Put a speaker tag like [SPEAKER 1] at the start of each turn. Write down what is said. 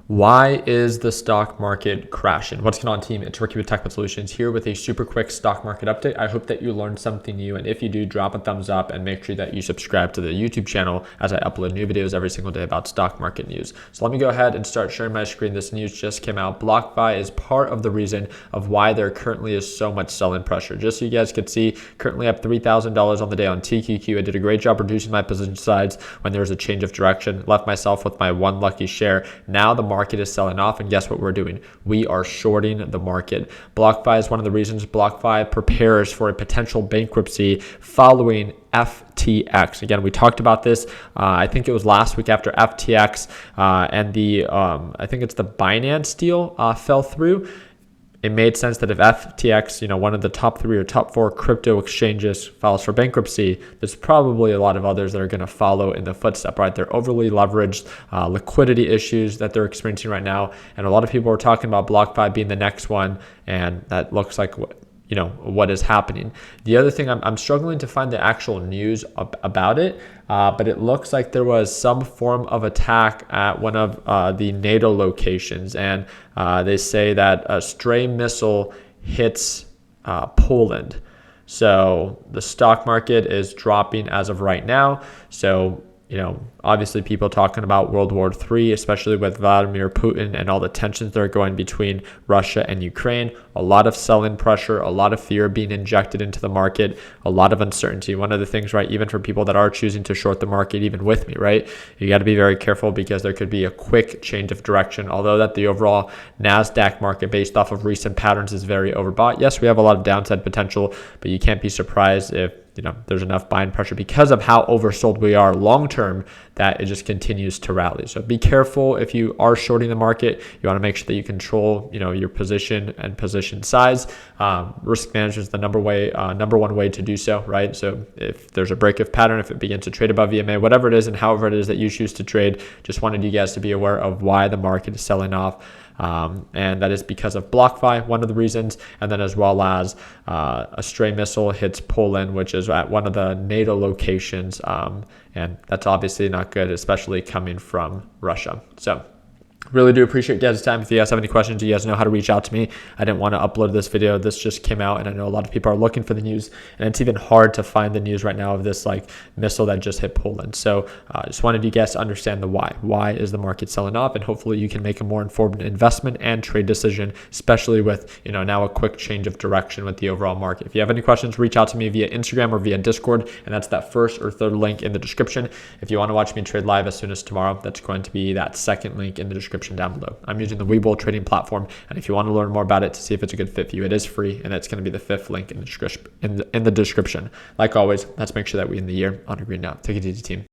[SPEAKER 1] Why is the stock market crashing? What's going on, team? It's Ricky with TechBet Solutions here with a super quick stock market update. I hope that you learned something new, and if you do, drop a thumbs up and make sure that you subscribe to the YouTube channel as I upload new videos every single day about stock market news. So let me go ahead and start sharing my screen. This news just came out. BlockFi is part of the reason of why there currently is so much selling pressure. Just so you guys could see, currently up $3,000 on the day on TQQ. I did a great job reducing my position size when there was a change of direction. Left myself with my one lucky share. Now the market is selling off, and guess what we're doing? We are shorting the market. BlockFi is one of the reasons. BlockFi prepares for a potential bankruptcy following FTX. Again, we talked about this. I think it was last week after FTX and the I think it's the Binance deal fell through. It made sense that if FTX, one of the top 3 or top 4 crypto exchanges files for bankruptcy, there's probably a lot of others that are going to follow in the footstep, right? They're overly leveraged, liquidity issues that they're experiencing right now. And a lot of people are talking about BlockFi being the next one. And that looks like what is happening. The other thing, I'm struggling to find the actual news about it, but it looks like there was some form of attack at one of the NATO locations, and they say that a stray missile hits Poland. So the stock market is dropping as of right now. So obviously people talking about World War III, especially with Vladimir Putin and all the tensions that are going between Russia and Ukraine. A lot of selling pressure, a lot of fear being injected into the market, a lot of uncertainty. One of the things, right, even for people that are choosing to short the market, even with me, right, you got to be very careful because there could be a quick change of direction. Although that the overall NASDAQ market based off of recent patterns is very overbought. Yes, we have a lot of downside potential, but you can't be surprised if there's enough buying pressure because of how oversold we are long term that it just continues to rally. So be careful if you are shorting the market. You want to make sure that you control, your position and position size. Risk management is the number one way to do so, right? So if there's a break of pattern, if it begins to trade above EMA, whatever it is, and however it is that you choose to trade, just wanted you guys to be aware of why the market is selling off. And that is because of BlockFi, one of the reasons, and then as well as a stray missile hits Poland, which is at one of the NATO locations, and that's obviously not good, especially coming from Russia. So really do appreciate you guys' time. If you guys have any questions, you guys know how to reach out to me. I didn't want to upload this video. This just came out, and I know a lot of people are looking for the news, and it's even hard to find the news right now of this missile that just hit Poland. So I just wanted you guys to understand the why. Why is the market selling off? And hopefully you can make a more informed investment and trade decision, especially with now a quick change of direction with the overall market. If you have any questions, reach out to me via Instagram or via Discord, and that's that first or third link in the description. If you want to watch me trade live as soon as tomorrow, that's going to be that second link in the description down below. I'm using the Webull trading platform, and if you want to learn more about it to see if it's a good fit for you, it is free, and it's going to be the 5th link in the description. Like always, let's make sure that we end the year on a green note. Take it easy, team.